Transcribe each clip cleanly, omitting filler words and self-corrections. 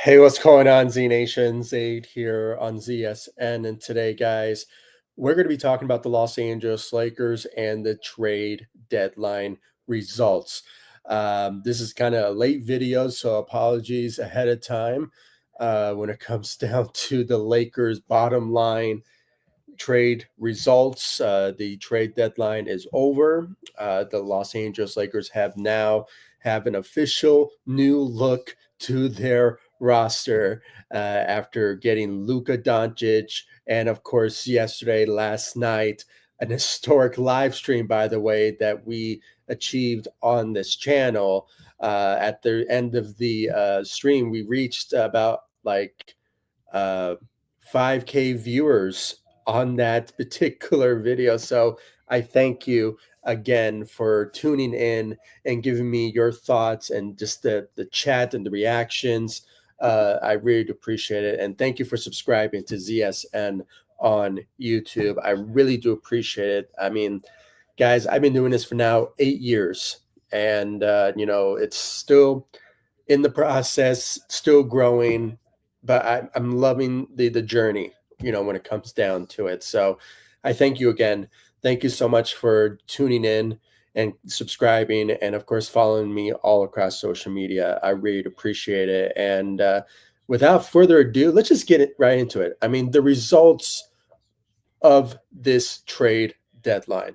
Hey, what's going on, Z Nation? Zaid here on ZSN. And today, guys, we're going to be talking about the Los Angeles Lakers and the trade deadline results. This is kind of a late video, so apologies ahead of time when it comes down to the Lakers' bottom line trade results. The trade deadline is over. The Los Angeles Lakers have an official new look to their roster after getting Luka Doncic, and of course last night, an historic live stream, by the way, that we achieved on this channel. At the end of the stream, we reached about uh, 5K viewers on that particular video. So I thank you again for tuning in and giving me your thoughts and just the chat and the reactions. I really do appreciate it. And thank you for subscribing to ZSN on YouTube. I really do appreciate it. I mean, guys, I've been doing this for now 8 years. And, it's still in the process, still growing, but I'm loving the journey, when it comes down to it. So I thank you again. Thank you so much for tuning in and subscribing, and of course following me all across social media. I really appreciate it. And without further ado, let's just get it right into it. I mean, the results of this trade deadline.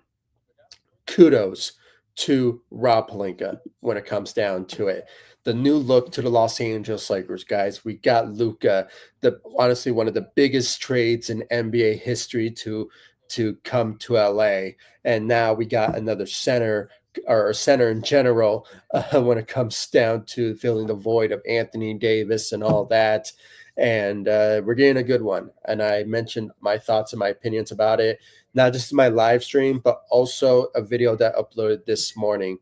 Kudos to Rob Pelinka when it comes down to it. The new look to the Los Angeles Lakers, guys. We got Luka, honestly one of the biggest trades in NBA history to come to LA, and now we got another center, or center in general, when it comes down to filling the void of Anthony Davis and all that. And we're getting a good one. And I mentioned my thoughts and my opinions about it, not just in my live stream, but also a video that I uploaded this morning.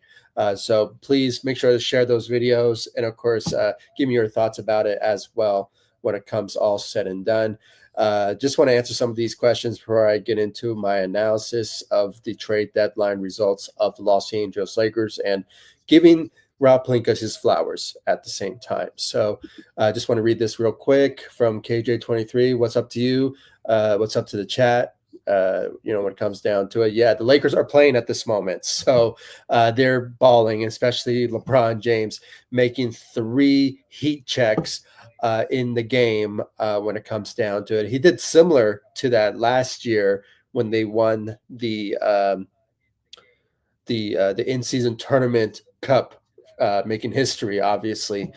So please make sure to share those videos. And of course, give me your thoughts about it as well when it comes all said and done. Just want to answer some of these questions before I get into my analysis of the trade deadline results of the Los Angeles Lakers and giving Rob Pelinka his flowers at the same time. So I just want to read this real quick from KJ23. What's up to you? What's up to the chat? When it comes down to it, yeah, the Lakers are playing at this moment. So they're balling, especially LeBron James making 3 heat checks in the game when it comes down to it. He did similar to that last year when they won the in-season tournament cup, making history, obviously,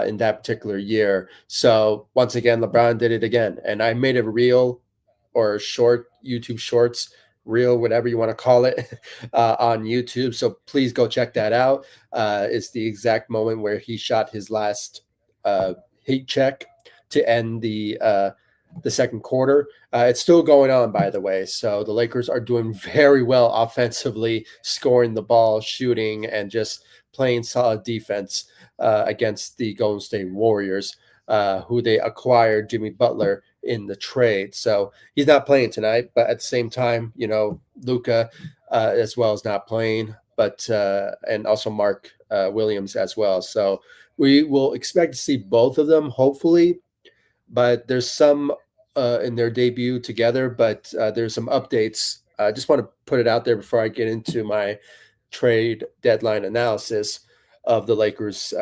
in that particular year. So once again, LeBron did it again. And I made a reel or short, YouTube shorts, reel, whatever you want to call it, on YouTube. So please go check that out. It's the exact moment where he shot his last heat check to end the second quarter. It's still going on, by the way. So the Lakers are doing very well offensively, scoring the ball, shooting, and just playing solid defense against the Golden State Warriors, who they acquired Jimmy Butler in the trade. So he's not playing tonight, but at the same time, Luka as well is not playing, but and also Mark Williams as well. So we will expect to see both of them, hopefully, but there's some in their debut together, but there's some updates. I just want to put it out there before I get into my trade deadline analysis of the Lakers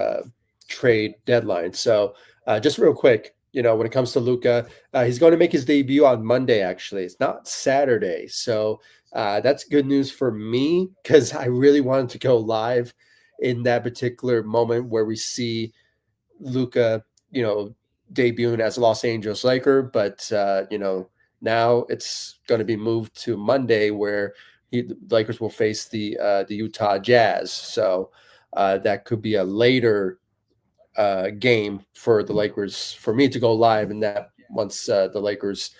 trade deadline. So just real quick, when it comes to Luka, he's going to make his debut on Monday, actually. It's not Saturday. So that's good news for me, because I really wanted to go live in that particular moment where we see Luka, debuting as a Los Angeles Laker, but now it's going to be moved to Monday, where the Lakers will face the Utah Jazz. So that could be a later game for the Lakers, for me to go live in that once the Lakers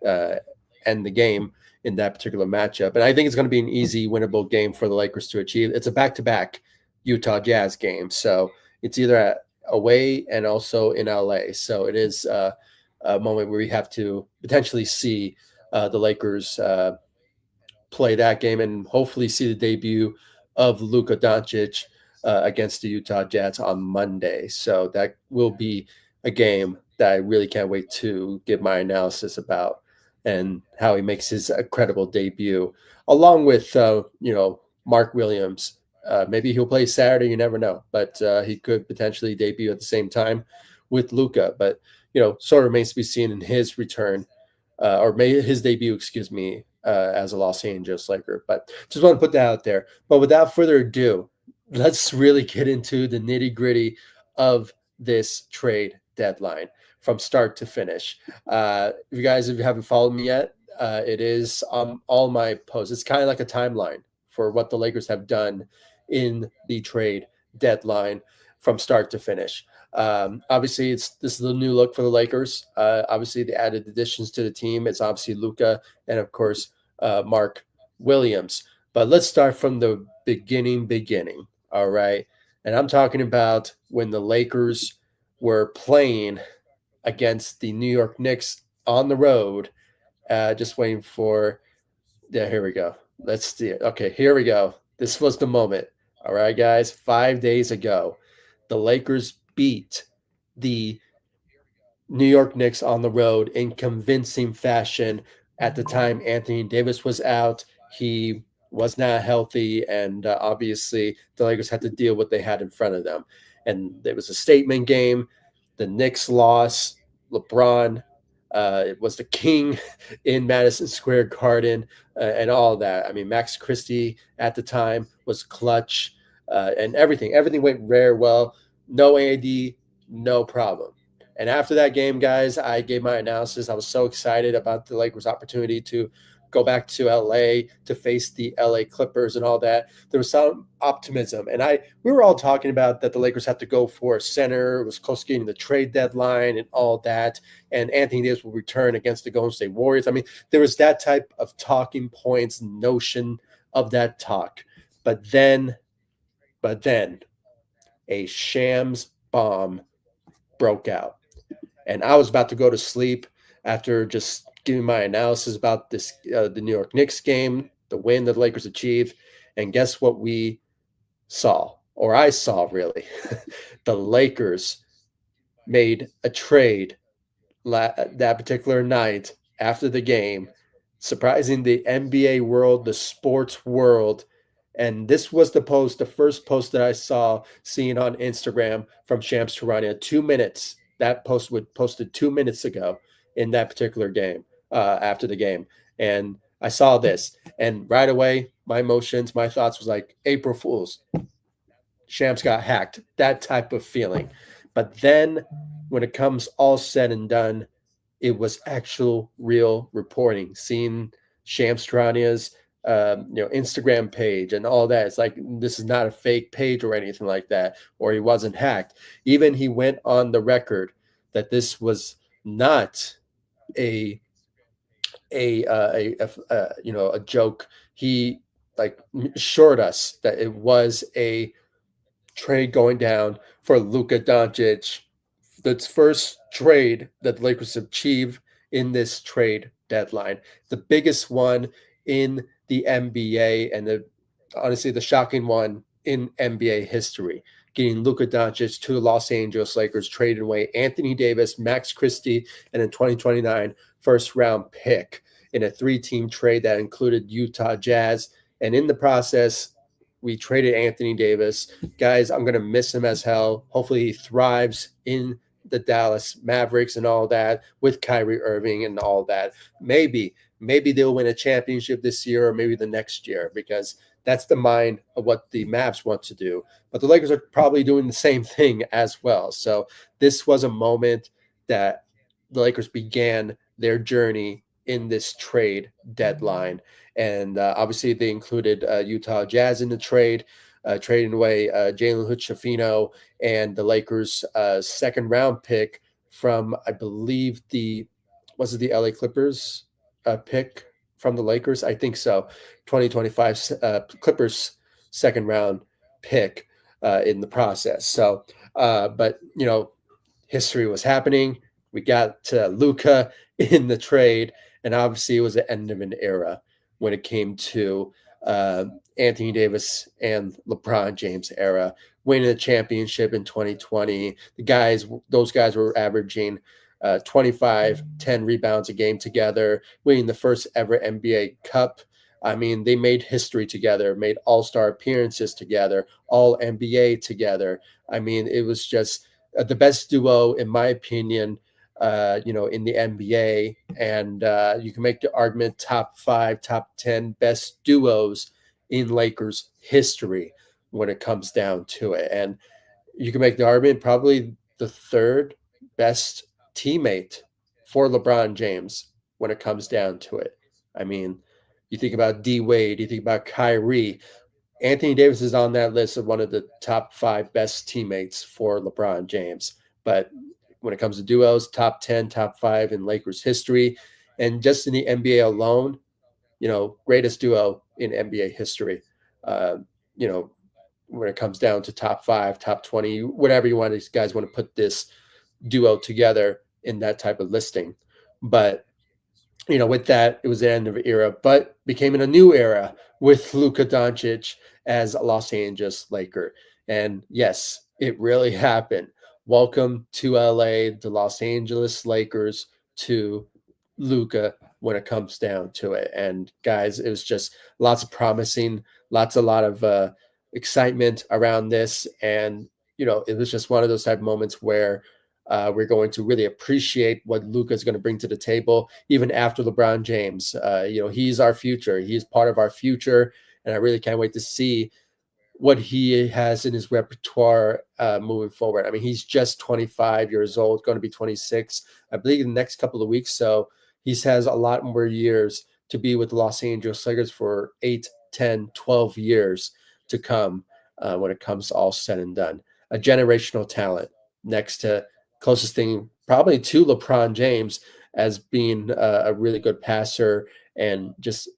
end the game in that particular matchup. And I think it's going to be an easy, winnable game for the Lakers to achieve. It's a back-to-back Utah Jazz game, so it's either away and also in LA. So it is a moment where we have to potentially see the Lakers play that game and hopefully see the debut of Luka Doncic against the Utah Jazz on Monday. So that will be a game that I really can't wait to give my analysis about and how he makes his incredible debut, along with Mark Williams. Maybe he'll play Saturday. You never know, but he could potentially debut at the same time with Luka. But sort of remains to be seen in his return, or his debut, excuse me, as a Los Angeles Laker. But just want to put that out there. But without further ado, let's really get into the nitty gritty of this trade deadline from start to finish. If you haven't followed me yet, it is all my posts. It's kind of like a timeline for what the Lakers have done in the trade deadline from start to finish. Obviously, this is a new look for the Lakers. Obviously, the added additions to the team. It's obviously Luka and, of course, Mark Williams. But let's start from the beginning. All right. And I'm talking about when the Lakers were playing against the New York Knicks on the road. Just waiting for, yeah, here we go. Let's see it. Okay, here we go. This was the moment. All right, guys. 5 days ago, the Lakers beat the New York Knicks on the road in convincing fashion. At the time, Anthony Davis was out. He was not healthy, and obviously, the Lakers had to deal with what they had in front of them. And it was a statement game. The Knicks lost. LeBron it was the king in Madison Square Garden and all that. I mean, Max Christie at the time was clutch and everything went very well. No AD, no problem. And after that game, guys, I gave my analysis. I was so excited about the Lakers' opportunity to go back to LA to face the LA Clippers and all that. There was some optimism. And we were all talking about that the Lakers have to go for a center. It was close to getting the trade deadline and all that. And Anthony Davis will return against the Golden State Warriors. I mean, there was that type of talking points, notion of that talk. But then a shams bomb broke out. And I was about to go to sleep after just giving my analysis about the New York Knicks game, the win that the Lakers achieved. And guess what we saw, or I saw really? The Lakers made a trade that particular night after the game, surprising the NBA world, the sports world. And this was the first post that I saw seen on Instagram from Shams Charania. 2 minutes. That post was posted 2 minutes ago in that particular game, after the game. And I saw this. And right away, my emotions, my thoughts was like, April Fools. Shams got hacked. That type of feeling. But then when it comes all said and done, it was actual real reporting. Seeing Shams Charania's Instagram page and all that. It's like this is not a fake page or anything like that, or he wasn't hacked. Even he went on the record that this was not a joke. He like assured us that it was a trade going down for Luka Doncic. That's first trade that the Lakers achieved in this trade deadline, the biggest one in the NBA, and honestly the shocking one in NBA history. Getting Luka Doncic to the Los Angeles Lakers, trading away Anthony Davis, Max Christie, and in 2029 first-round pick in a three-team trade that included Utah Jazz. And in the process, we traded Anthony Davis. Guys, I'm going to miss him as hell. Hopefully he thrives in the Dallas Mavericks and all that with Kyrie Irving and all that. Maybe they'll win a championship this year or maybe the next year, because that's the mind of what the Mavs want to do. But the Lakers are probably doing the same thing as well. So this was a moment that the Lakers began their journey in this trade deadline. And obviously they included Utah Jazz in the trade, trading away Jalen Hood-Schifino and the Lakers' second round pick from, I believe, the LA Clippers pick from the Lakers? I think so. 2025 Clippers second round pick in the process. So, but history was happening. We got Luka in the trade, and obviously it was the end of an era when it came to Anthony Davis and LeBron James era. winning a championship in 2020. Those guys were averaging 25, 10 rebounds a game together, winning the first ever NBA Cup. I mean, they made history together, made all-star appearances together, all NBA together. I mean, it was just the best duo, in my opinion, in the NBA. And you can make the argument top five, top 10 best duos in Lakers history when it comes down to it. And you can make the argument probably the third best teammate for LeBron James when it comes down to it. I mean, you think about D Wade, you think about Kyrie. Anthony Davis is on that list of one of the top five best teammates for LeBron James. But when it comes to duos, top 10, top five in Lakers history. And just in the NBA alone, greatest duo in NBA history. Uh, you know, when it comes down to top five, top 20, whatever you want, these guys want to put this duo together in that type of listing. But with that, it was the end of an era, but became in a new era with Luka Doncic as a Los Angeles Laker. And yes, it really happened. Welcome to LA, the Los Angeles Lakers to Luka when it comes down to it. And guys, it was just lots of promising, a lot of excitement around this. And, it was just one of those type of moments where we're going to really appreciate what Luka is going to bring to the table, even after LeBron James. He's our future. He's part of our future, and I really can't wait to see what he has in his repertoire moving forward. I mean, he's just 25 years old, going to be 26, I believe, in the next couple of weeks. So he has a lot more years to be with the Los Angeles Lakers for 8, 10, 12 years to come when it comes to all said and done. A generational talent next to closest thing probably to LeBron James as being a really good passer and just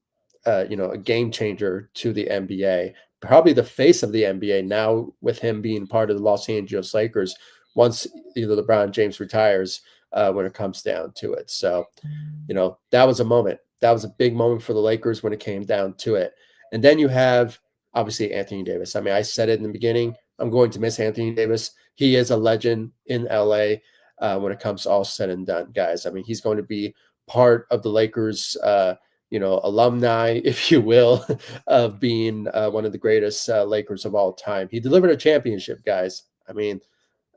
a game changer to the NBA. Probably the face of the NBA now with him being part of the Los Angeles Lakers once LeBron James retires when it comes down to it. So, that was a moment. That was a big moment for the Lakers when it came down to it. And then you have obviously Anthony Davis. I mean, I said it in the beginning. I'm going to miss Anthony Davis. He is a legend in LA when it comes to all said and done, guys. I mean, he's going to be part of the Lakers, alumni, if you will, of being one of the greatest Lakers of all time. He delivered a championship, guys. I mean,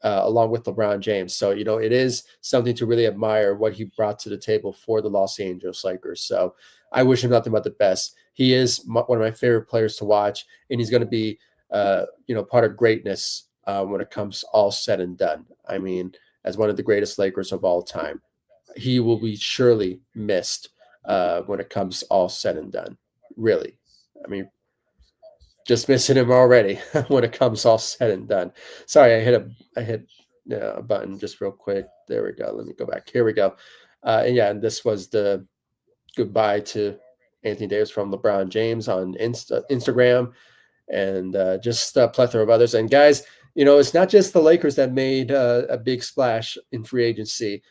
along with LeBron James. So, it is something to really admire what he brought to the table for the Los Angeles Lakers. So I wish him nothing but the best. He is one of my favorite players to watch, and he's going to be, part of greatness when it comes all said and done. I mean, as one of the greatest Lakers of all time, he will be surely missed when it comes all said and done. Really. I mean, just missing him already when it comes all said and done. Sorry, I hit a button just real quick. There we go. Let me go back. Here we go. And this was the goodbye to Anthony Davis from LeBron James on Instagram, and just a plethora of others. And guys, it's not just the Lakers that made a big splash in free agency.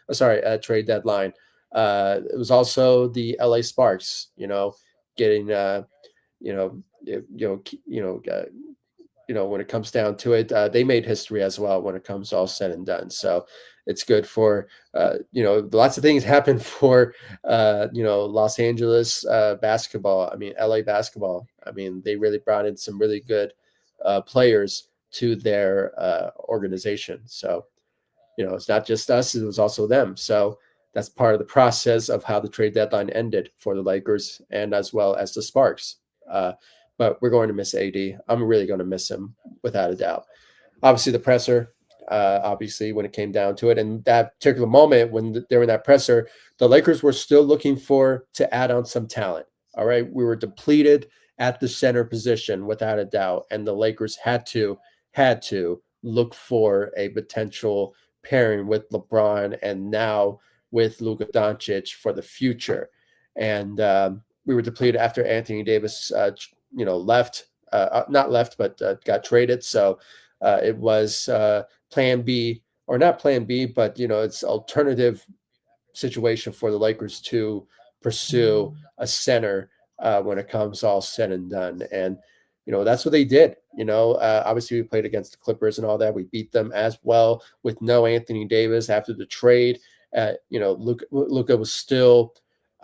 Trade deadline. It was also the LA Sparks. Getting when it comes down to it, they made history as well when it comes to all said and done. So it's good for, lots of things happen for, Los Angeles basketball. I mean, LA basketball. I mean, they really brought in some really good players to their organization. So, it's not just us, it was also them. So that's part of the process of how the trade deadline ended for the Lakers and as well as the Sparks. But we're going to miss AD. I'm really going to miss him without a doubt. Obviously, the presser, obviously, when it came down to it, and that particular moment when they were in that presser, the Lakers were still looking to add on some talent. All right. We were depleted at the center position without a doubt. And the Lakers had to look for a potential pairing with LeBron and now with Luka Doncic for the future. And we were depleted after Anthony Davis, left, not left, but got traded. So it was plan B, or not plan B, but, it's alternative situation for the Lakers to pursue a center when it comes all said and done. And, that's what they did. Obviously we played against the Clippers and all that. We beat them as well with no Anthony Davis after the trade. Luka was still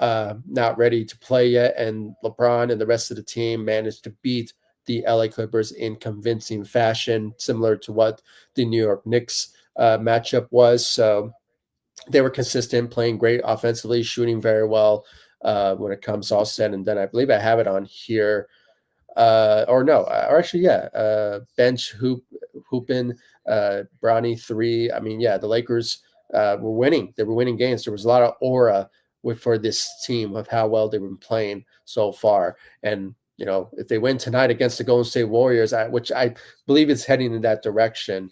not ready to play yet, and LeBron and the rest of the team managed to beat the LA Clippers in convincing fashion, similar to what the New York Knicks matchup was. So they were consistent, playing great offensively, shooting very well when it comes all said and done. I believe I have it on here. Or no, or actually, yeah, bench hooping, Bronny three. I mean, yeah, the Lakers were winning. They were winning games. There was a lot of aura for this team of how well they've been playing so far. And if they win tonight against the Golden State Warriors, which I believe is heading in that direction,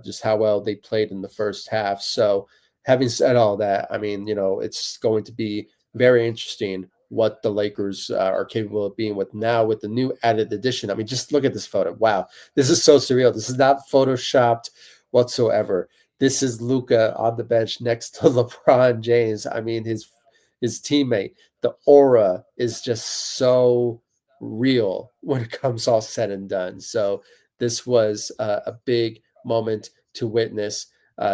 just how well they played in the first half. So, having said all that, I mean, it's going to be very interesting what the Lakers are capable of being with now with the new added addition. I mean, just look at this photo. Wow, this is so surreal. This is not photoshopped whatsoever. This is Luka on the bench next to LeBron James. I mean, his teammate. The aura is just so real when it comes all said and done. So this was a big moment to witness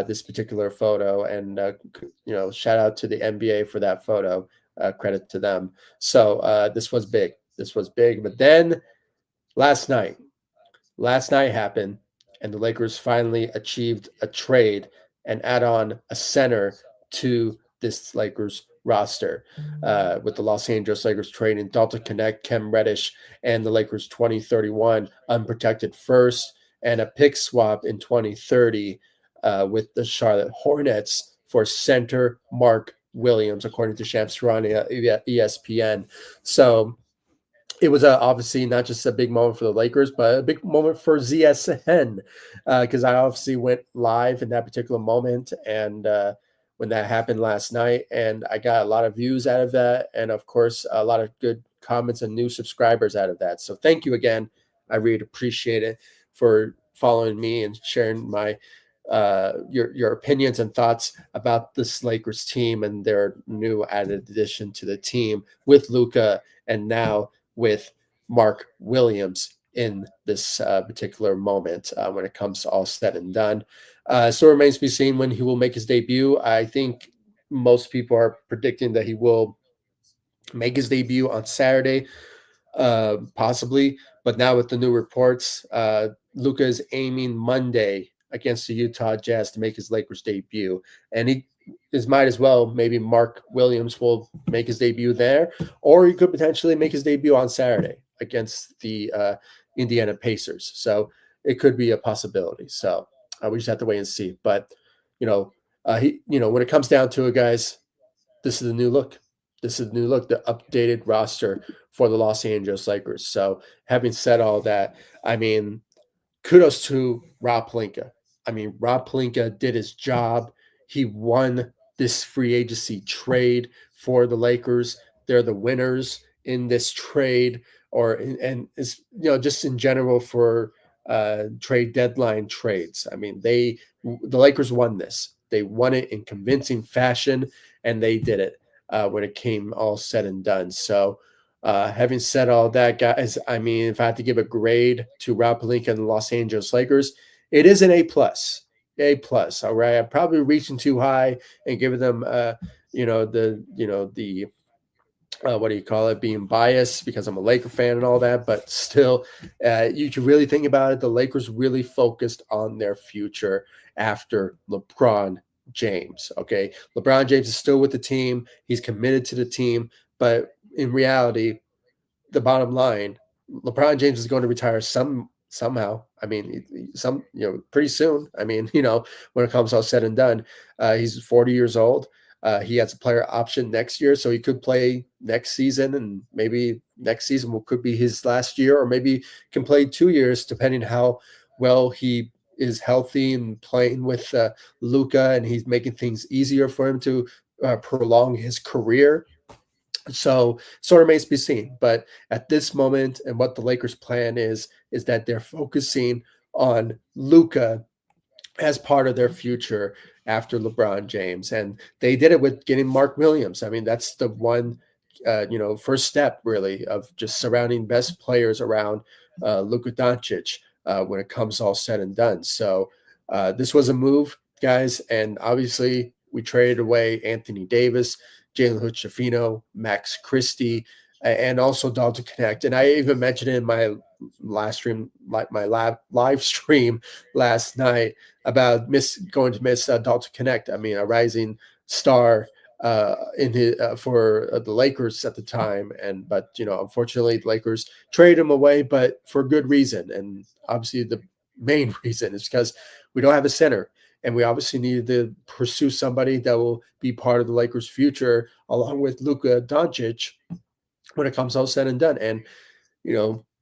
this particular photo, and shout out to the NBA for that photo. Credit to them. So this was big. This was big. But then last night, happened, and the Lakers finally achieved a trade and add on a center to this Lakers roster with the Los Angeles Lakers trading Dalton Connect, Kem Reddish, and the Lakers 2031 unprotected first and a pick swap in 2030 with the Charlotte Hornets for center Mark Williams, according to Shams Charania at ESPN. So it was obviously not just a big moment for the Lakers, but a big moment for ZSN because I obviously went live in that particular moment and when that happened last night, and I got a lot of views out of that, and of course a lot of good comments and new subscribers out of that. So thank you again. I really appreciate it for following me and sharing my your opinions and thoughts about this Lakers team and their new added addition to the team with Luka and now with Mark Williams in this particular moment when it comes to all said and done. So it remains to be seen when he will make his debut. I think most people are predicting that he will make his debut on Saturday, possibly. But now with the new reports, Luka is aiming Monday against the Utah Jazz to make his Lakers debut, and he might as well. Maybe Mark Williams will make his debut there, or he could potentially make his debut on Saturday against the Indiana Pacers. So it could be a possibility. So we just have to wait and see. But when it comes down to it, guys, this is the new look. This is the new look, the updated roster for the Los Angeles Lakers. So having said all that, I mean, kudos to Rob Pelinka. I mean, Rob Pelinka did his job. He won this free agency trade for the Lakers. They're the winners in this trade, and it's just in general for trade deadline trades. I mean, the Lakers won this. They won it in convincing fashion, and they did it when it came all said and done. So having said all that, guys, I mean, if I had to give a grade to Rob Pelinka and the Los Angeles Lakers, it is an A plus. A plus. All right, I'm probably reaching too high and giving them, the what do you call it, being biased because I'm a Laker fan and all that. But still, you should really think about it. The Lakers really focused on their future after LeBron James. Okay, LeBron James is still with the team. He's committed to the team, but in reality, the bottom line, LeBron James is going to retire somehow. I mean, pretty soon. I mean, when it comes all said and done, he's 40 years old. He has a player option next year, so he could play next season, and maybe next season could be his last year, or maybe can play 2 years, depending how well he is healthy and playing with Luka, and he's making things easier for him to prolong his career. So sort of remains to be seen. But at this moment, and what the Lakers' plan is that they're focusing on Luka as part of their future after LeBron James. And they did it with getting Mark Williams. I mean, that's the one first step really of just surrounding best players around Luka Doncic when it comes all said and done. So this was a move, guys, and obviously we traded away Anthony Davis, Jalen Hood-Schifino, Max Christie, and also Dalton Connect. And I even mentioned it in my last stream, like my live stream last night about going to miss Dalton Connect. I mean, a rising star in his for the Lakers at the time, but unfortunately, the Lakers traded him away, but for good reason. And obviously, the main reason is because we don't have a center, and we obviously needed to pursue somebody that will be part of the Lakers' future, along with Luka Doncic, when it comes all said and done. And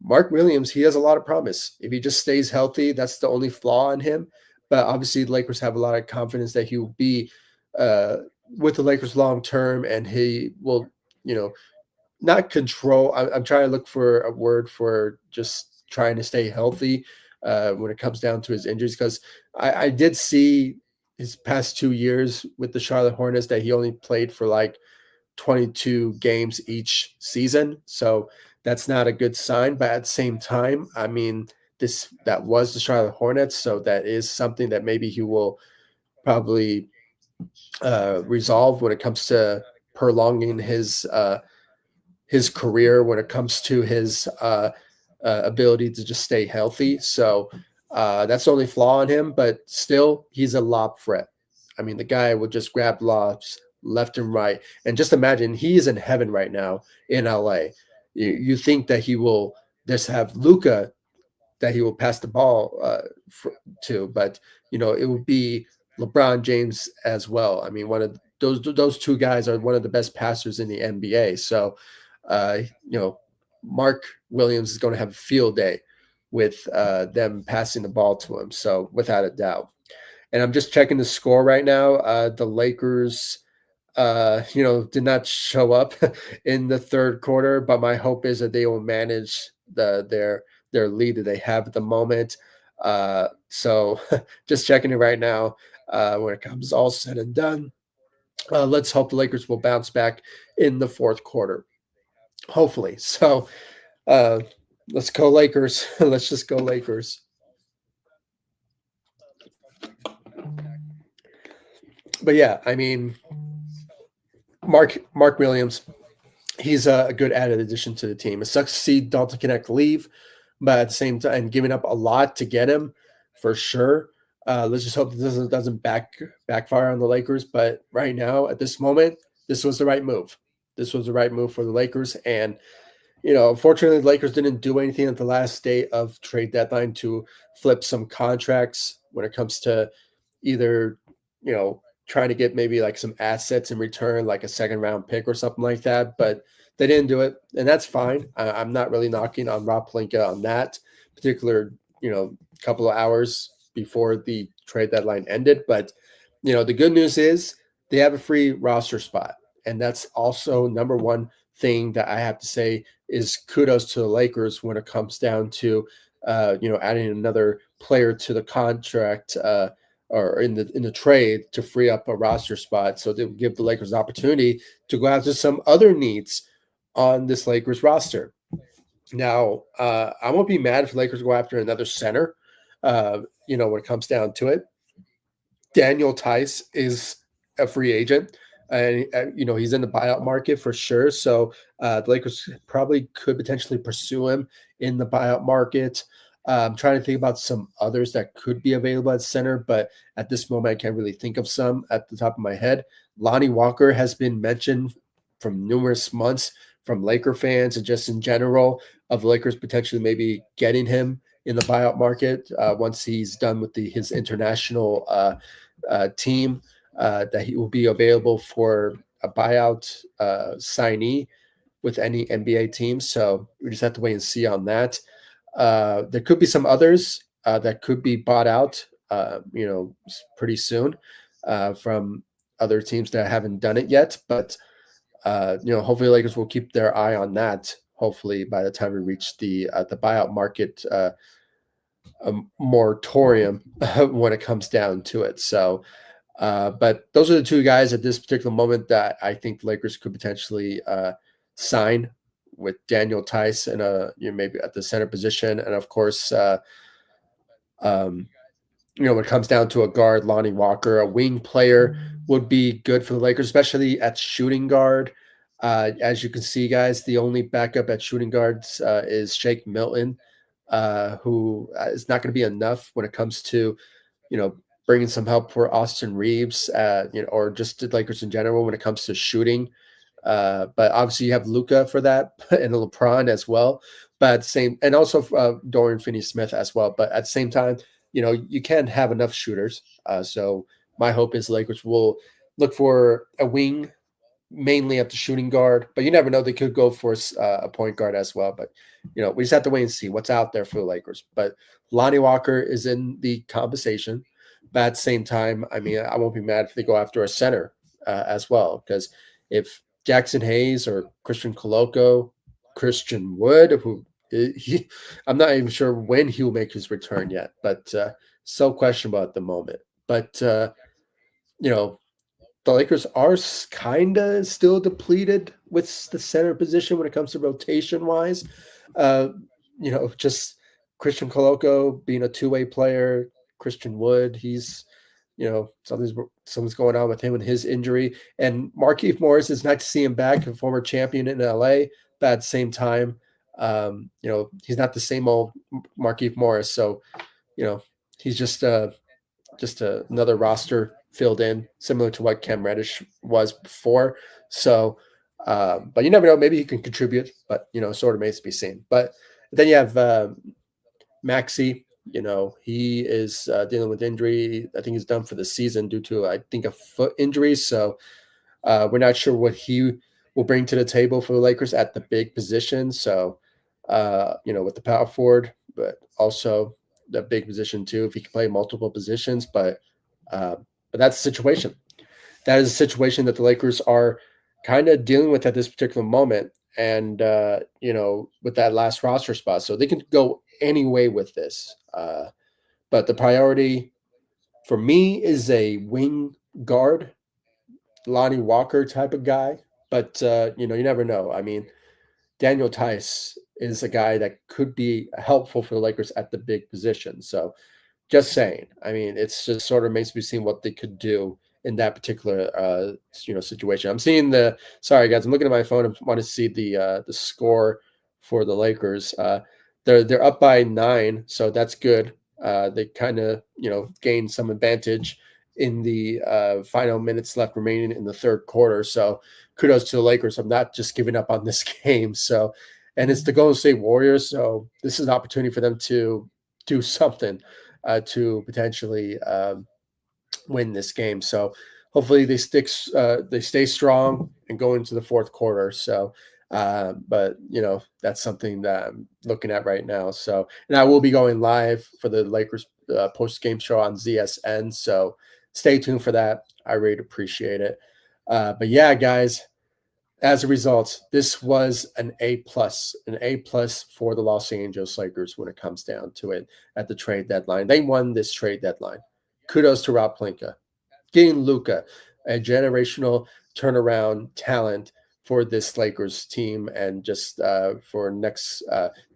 Mark Williams, he has a lot of promise. If he just stays healthy, that's the only flaw in him. But obviously, the Lakers have a lot of confidence that he will be with the Lakers long term, and he will, not control. I'm trying to look for a word for just trying to stay healthy when it comes down to his injuries, because I did see his past 2 years with the Charlotte Hornets that he only played for like 22 games each season. So that's not a good sign. But at the same time, I mean, that was the Charlotte Hornets, so that is something that maybe he will probably resolve when it comes to prolonging his career, when it comes to his ability to just stay healthy. So that's the only flaw in him, but still, he's a lob threat. I mean, the guy will just grab lobs left and right. And just imagine, he is in heaven right now in LA. You think that he will just have Luka that he will pass the ball to, but it would be LeBron James as well. I mean, one of those two guys are one of the best passers in the NBA. So, uh, you know, Mark Williams is going to have a field day with them passing the ball to him. So, without a doubt. And I'm just checking the score right now. The Lakers did not show up in the third quarter, but my hope is that they will manage their lead that they have at the moment. So just checking it right now. When it comes all said and done, let's hope the Lakers will bounce back in the fourth quarter. Hopefully. So uh, let's go Lakers. Let's just go Lakers. But yeah, I mean, Mark Williams, he's a good added addition to the team. It sucks to see Dalton Connect leave, but at the same time, and giving up a lot to get him for sure. Let's just hope this doesn't backfire on the Lakers. But right now, at this moment, this was the right move. This was the right move for the Lakers. And unfortunately, the Lakers didn't do anything at the last day of trade deadline to flip some contracts when it comes to either, trying to get maybe like some assets in return, like a second round pick or something like that. But they didn't do it, and that's fine. I'm not really knocking on Rob Pelinka on that particular, couple of hours before the trade deadline ended. But, the good news is they have a free roster spot. And that's also number one thing that I have to say is kudos to the Lakers when it comes down to, adding another player to the contract or in the trade to free up a roster spot. So they will give the Lakers an opportunity to go after some other needs on this Lakers roster. Now, I won't be mad if the Lakers go after another center. When it comes down to it, Daniel Tice is a free agent, and he's in the buyout market for sure. So the Lakers probably could potentially pursue him in the buyout market. I'm trying to think about some others that could be available at center, but at this moment, I can't really think of some at the top of my head. Lonnie Walker has been mentioned from numerous months from Laker fans and just in general of the Lakers potentially maybe getting him in the buyout market once he's done with his international team, that he will be available for a buyout signee with any NBA team. So we just have to wait and see on that. There could be some others that could be bought out, pretty soon from other teams that haven't done it yet. But hopefully, Lakers will keep their eye on that. Hopefully, by the time we reach the buyout market moratorium when it comes down to it. So, but those are the two guys at this particular moment that I think the Lakers could potentially sign with Daniel Tice and maybe at the center position, and of course, um, when it comes down to a guard, Lonnie Walker, a wing player would be good for the Lakers, especially at shooting guard. As you can see, guys, the only backup at shooting guards is Shake Milton, who is not going to be enough when it comes to you know, bringing some help for Austin Reaves, or just the Lakers in general when it comes to shooting. But obviously you have Luka for that and LeBron as well. But at the same, and also Dorian Finney-Smith as well. But at the same time, you can't have enough shooters. So my hope is the Lakers will look for a wing mainly at the shooting guard, but you never know. They could go for a point guard as well. But we just have to wait and see what's out there for the Lakers. But Lonnie Walker is in the conversation. But at the same time, I mean, I won't be mad if they go after a center as well, because if Jaxson Hayes or Christian Koloko, Christian Wood, I'm not even sure when he'll make his return yet, but so questionable at the moment. But you know, the Lakers are kind of still depleted with the center position when it comes to rotation wise. Uh, just Christian Koloko being a two-way player, Christian Wood, he's something's going on with him and his injury. And Markieff Morris is nice to see him back, a former champion in LA, but at the same time, he's not the same old Markieff Morris. So, he's just another roster filled in, similar to what Cam Reddish was before. So, but you never know. Maybe he can contribute, but sort of remains to be seen. But then you have Maxi. He is dealing with injury. I think he's done for the season due to, I think, a foot injury. So we're not sure what he will bring to the table for the Lakers at the big position. So, with the power forward, but also the big position too, if he can play multiple positions. But that's the situation. That is a situation that the Lakers are kind of dealing with at this particular moment. And, with that last roster spot. So they can go any way with this. But the priority for me is a wing guard, Lonnie Walker type of guy. But, you never know. I mean, Daniel Tice is a guy that could be helpful for the Lakers at the big position. So just saying. I mean, it's just sort of makes me see what they could do in that particular situation. I'm seeing sorry guys, I'm looking at my phone and want to see the score for the Lakers. They're up by 9, so that's good. They kind of gained some advantage in the final minutes left remaining in the third quarter. So kudos to the Lakers. I'm not just giving up on this game. So, and it's the Golden State Warriors. So this is an opportunity for them to do something to potentially win this game. So hopefully they stay strong and go into the fourth quarter. So, but that's something that I'm looking at right now. So, and I will be going live for the Lakers post game show on ZSN. So stay tuned for that. I really appreciate it. But yeah, guys, as a result, this was an A plus for the Los Angeles Lakers when it comes down to it at the trade deadline. They won this trade deadline. Kudos to Rob Pelinka. Getting Luka, a generational turnaround talent for this Lakers team and just for next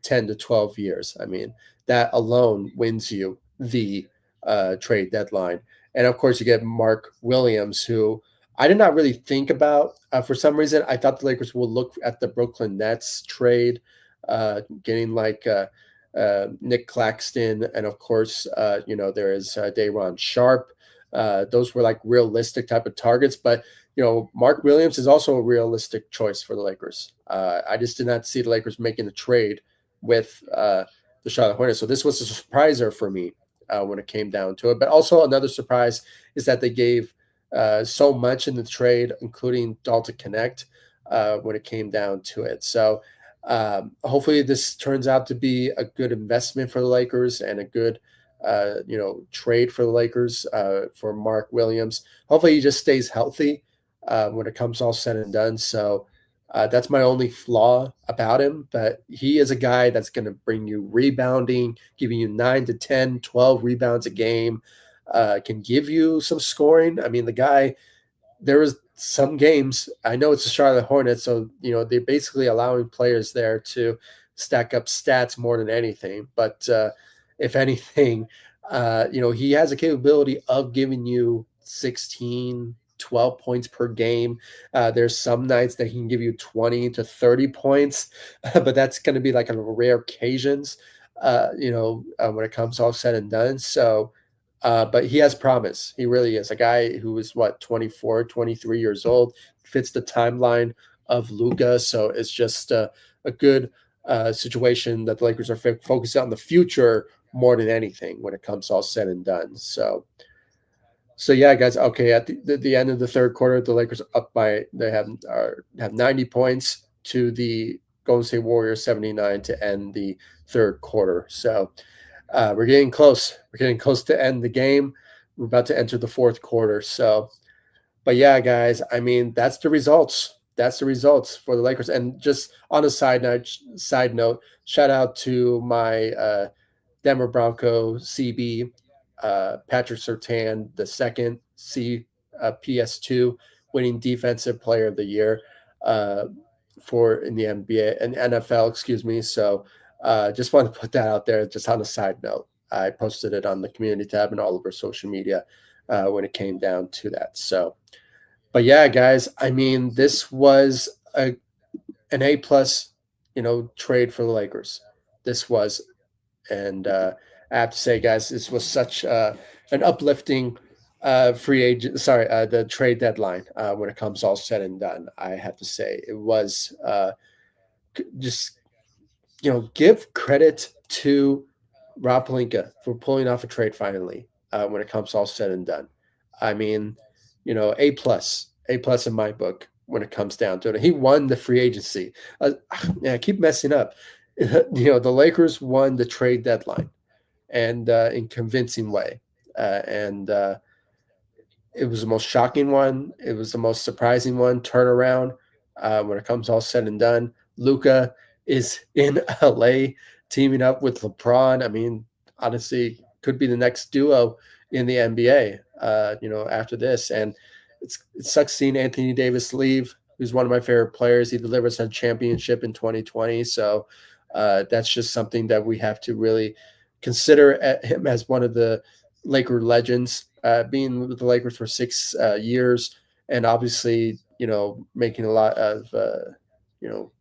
10 to 12 years. I mean, that alone wins you the trade deadline. And of course, you get Mark Williams, who I did not really think about. For some reason, I thought the Lakers would look at the Brooklyn Nets trade, getting like Nick Claxton. And of course, there is Day'Ron Sharpe. Those were like realistic type of targets. But, Mark Williams is also a realistic choice for the Lakers. I just did not see the Lakers making the trade with the Charlotte Hornets. So this was a surpriser for me when it came down to it. But also another surprise is that they gave so much in the trade, including Dalton Connect, when it came down to it. So hopefully this turns out to be a good investment for the Lakers and a good, trade for the Lakers for Mark Williams. Hopefully he just stays healthy when it comes all said and done. So that's my only flaw about him, but he is a guy that's going to bring you rebounding, giving you 9 to 10, 12 rebounds a game, can give you some scoring. I mean, the guy, there was some games, I know it's the Charlotte Hornets, so they're basically allowing players there to stack up stats more than anything. But if anything, he has a capability of giving you 16, 12 points per game. There's some nights that he can give you 20 to 30 points, but that's going to be like on rare occasions, when it comes all said and done. So, but he has promise. He really is a guy who is what, 24, 23 years old, fits the timeline of Luka. So it's just a good situation that the Lakers are focused on the future more than anything when it comes all said and done. So yeah, guys. Okay, at the end of the third quarter, the Lakers up by they have 90 points to the Golden State Warriors 79 to end the third quarter. So we're getting close. We're getting close to end the game. We're about to enter the fourth quarter. So, but yeah, guys. I mean, that's the results. That's the results for the Lakers. And just on a side note, shout out to my Denver Bronco CB, Patrick Surtain, the second PS2 winning Defensive Player of the Year uh, for in the NBA and NFL, excuse me. So just want to put that out there just on a side note. I posted it on the community tab and all over social media when it came down to that. So, but yeah, guys, I mean, this was an A plus, trade for the Lakers. This was, and I have to say, guys, this was such an uplifting free agent. Sorry, the trade deadline when it comes all said and done. I have to say it was just give credit to Rob Pelinka for pulling off a trade finally when it comes all said and done. I mean, A plus in my book when it comes down to it. He won the free agency. Yeah, I keep messing up. The Lakers won the trade deadline and in convincing way. And it was the most shocking one. It was the most surprising one. Turnaround when it comes all said and done. Luka is in LA teaming up with LeBron. I mean, honestly, could be the next duo in the NBA. After this, and it sucks seeing Anthony Davis leave. Who's one of my favorite players. He delivers a championship in 2020. So that's just something that we have to really consider him as one of the Laker legends, being with the Lakers for 6 years, and obviously, making a lot of, you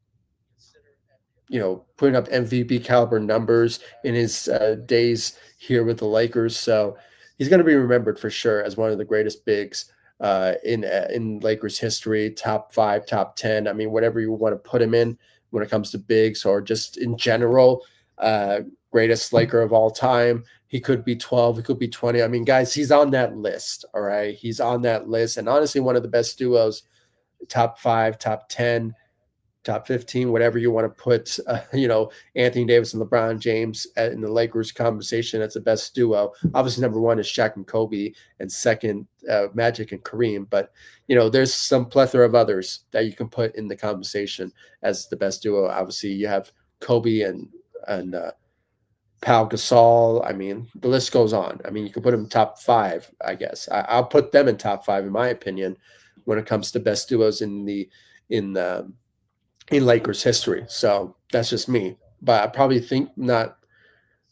know, putting up MVP caliber numbers in his days here with the Lakers. So he's going to be remembered for sure as one of the greatest bigs in Lakers history, top 5, top 10. I mean, whatever you want to put him in when it comes to bigs or just in general, greatest Laker of all time. He could be 12, he could be 20. I mean, guys, he's on that list. All right. He's on that list. And honestly, one of the best duos, top 5, top 10, top 15, whatever you want to put, Anthony Davis and LeBron James in the Lakers conversation. That's the best duo. Obviously, number one is Shaq and Kobe, and second, Magic and Kareem. But, there's some plethora of others that you can put in the conversation as the best duo. Obviously, you have Kobe and Pau Gasol. I mean, the list goes on. I mean, you can put them top 5, I guess. I'll put them in top 5, in my opinion, when it comes to best duos in Lakers history. So that's just me. But I probably think not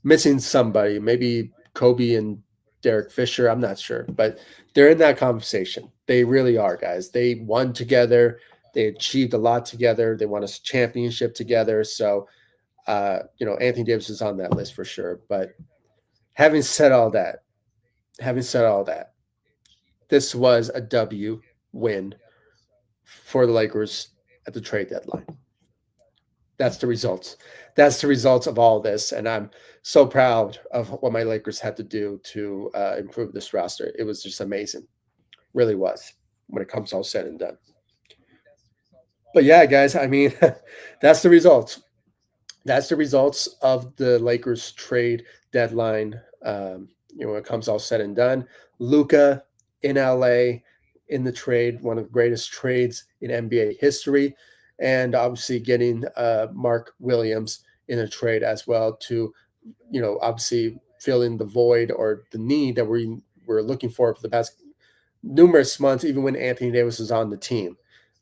missing somebody, maybe Kobe and Derek Fisher. I'm not sure, but they're in that conversation. They really are, guys. They won together. They achieved a lot together. They won a championship together. So, Anthony Davis is on that list for sure. But having said all that, this was a W win for the Lakers at the trade deadline. That's the results. That's the results of all this, and I'm so proud of what my Lakers had to do to improve this roster. It was just amazing, really was. When it comes all said and done. But yeah, guys, I mean, that's the results. That's the results of the Lakers trade deadline. When it comes all said and done, Luka in LA in the trade, one of the greatest trades in NBA history, and obviously getting Mark Williams in a trade as well to, obviously fill in the void or the need that we're looking for the past numerous months, even when Anthony Davis was on the team,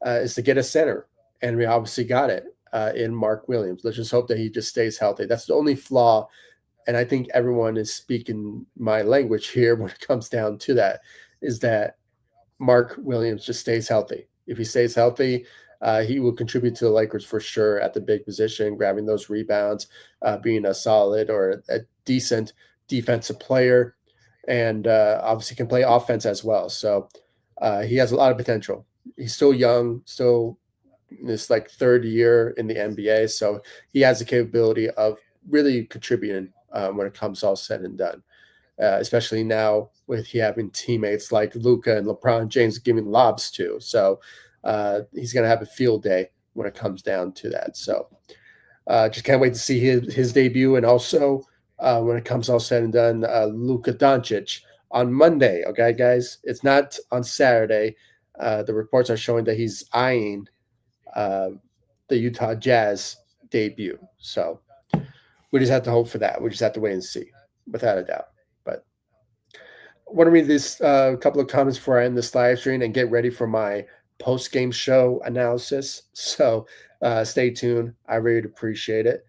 is to get a center. And we obviously got it in Mark Williams. Let's just hope that he just stays healthy. That's the only flaw. And I think everyone is speaking my language here when it comes down to that, is that Mark Williams just stays healthy. If he stays healthy, he will contribute to the Lakers for sure at the big position, grabbing those rebounds, being a solid or a decent defensive player, and obviously can play offense as well. So he has a lot of potential. He's still young, still in this like third year in the NBA, so he has the capability of really contributing when it comes all said and done. Especially now with he having teammates like Luka and LeBron James giving lobs to. So he's going to have a field day when it comes down to that. So just can't wait to see his debut. And also, when it comes all said and done, Luka Doncic on Monday. Okay, guys, it's not on Saturday. The reports are showing that he's eyeing uh, the Utah Jazz debut. So we just have to hope for that. We just have to wait and see, without a doubt. But I want to read this couple of comments before I end this live stream and get ready for my post game show analysis. So stay tuned. I really appreciate it.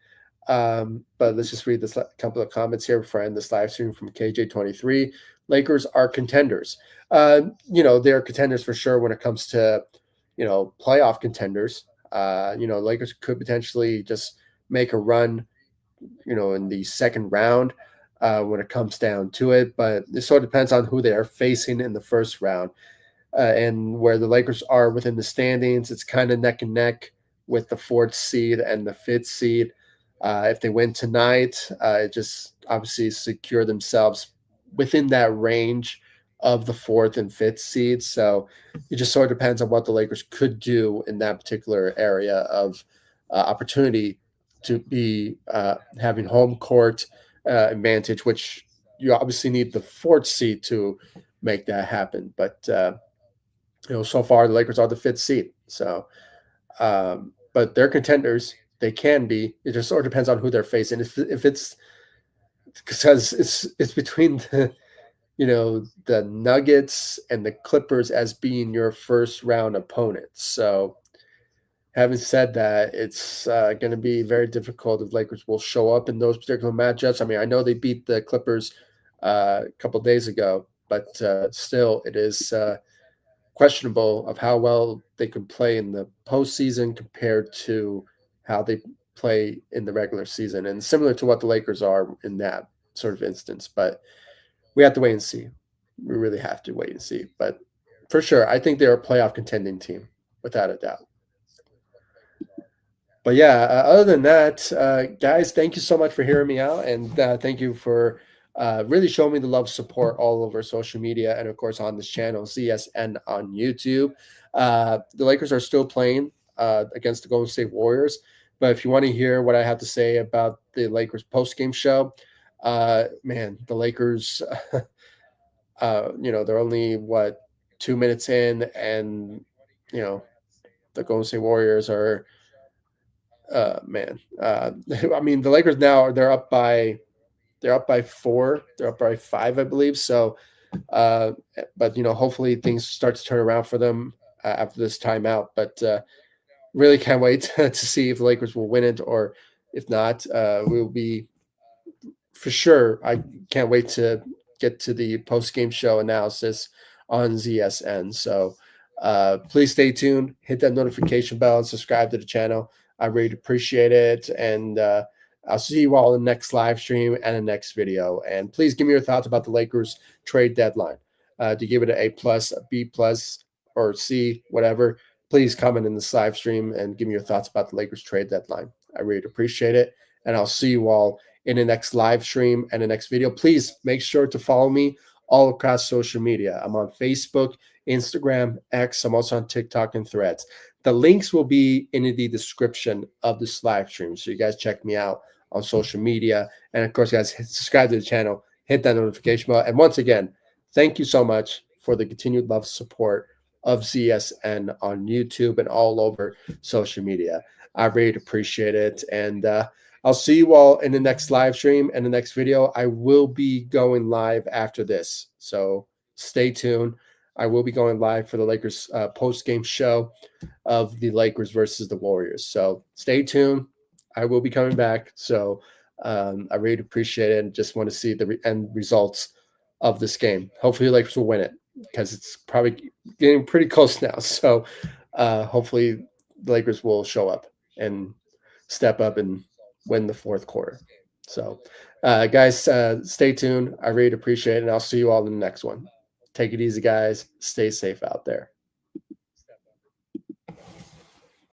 But let's just read this couple of comments here before I end this live stream from KJ23. Lakers are contenders. They're contenders for sure when it comes to, playoff contenders. Lakers could potentially just make a run, in the second round when it comes down to it. But it sort of depends on who they are facing in the first round and where the Lakers are within the standings. It's kind of neck and neck with the fourth seed and the fifth seed. If they win tonight, just obviously secure themselves within that range of the fourth and fifth seed. So it just sort of depends on what the Lakers could do in that particular area of opportunity to be having home court advantage, which you obviously need the fourth seed to make that happen. But so far the Lakers are the fifth seed. So, but they're contenders. They can be. It just sort of depends on who they're facing. If it's because it's between the Nuggets and the Clippers as being your first round opponents. So having said that, it's going to be very difficult if Lakers will show up in those particular matchups. I mean, I know they beat the Clippers a couple of days ago, but still, it is questionable of how well they can play in the postseason compared to how they play in the regular season, and similar to what the Lakers are in that sort of instance. But we have to wait and see. We really have to wait and see. But for sure, I think they're a playoff contending team, without a doubt. But yeah, other than that, guys, thank you so much for hearing me out, and thank you for really showing me the love, support all over social media, and of course on this channel, CSN on YouTube. The Lakers are still playing against the Golden State Warriors, but if you want to hear what I have to say about the Lakers post game show, man, the Lakers, they're only 2 minutes in, and the Golden State Warriors are. Man, I mean the Lakers now they're up by 4, they're up by 5, I believe. So, but hopefully things start to turn around for them after this timeout. But really can't wait to see if the Lakers will win it, or if not, we'll be for sure. I can't wait to get to the post game show analysis on ZSN. So please stay tuned, hit that notification bell, and subscribe to the channel. I really appreciate it. And I'll see you all in the next live stream and the next video. And please give me your thoughts about the Lakers trade deadline. Do you give it an A plus, a B plus, or C, whatever? Please comment in this live stream and give me your thoughts about the Lakers trade deadline. I really appreciate it. And I'll see you all in the next live stream and the next video. Please make sure to follow me all across social media. I'm on Facebook, Instagram, X. I'm also on TikTok and Threads. The links will be in the description of this live stream. So you guys check me out on social media. And of course, guys, subscribe to the channel, hit that notification bell. And once again, thank you so much for the continued love support of ZSN on YouTube and all over social media. I really appreciate it. And I'll see you all in the next live stream and the next video. I will be going live after this. So stay tuned. I will be going live for the Lakers post game show of the Lakers versus the Warriors. So stay tuned. I will be coming back. So I really appreciate it and just want to see the end results of this game. Hopefully, the Lakers will win it because it's probably getting pretty close now. So hopefully, the Lakers will show up and step up and win the fourth quarter. So, guys, stay tuned. I really appreciate it, and I'll see you all in the next one. Take it easy, guys. Stay safe out there.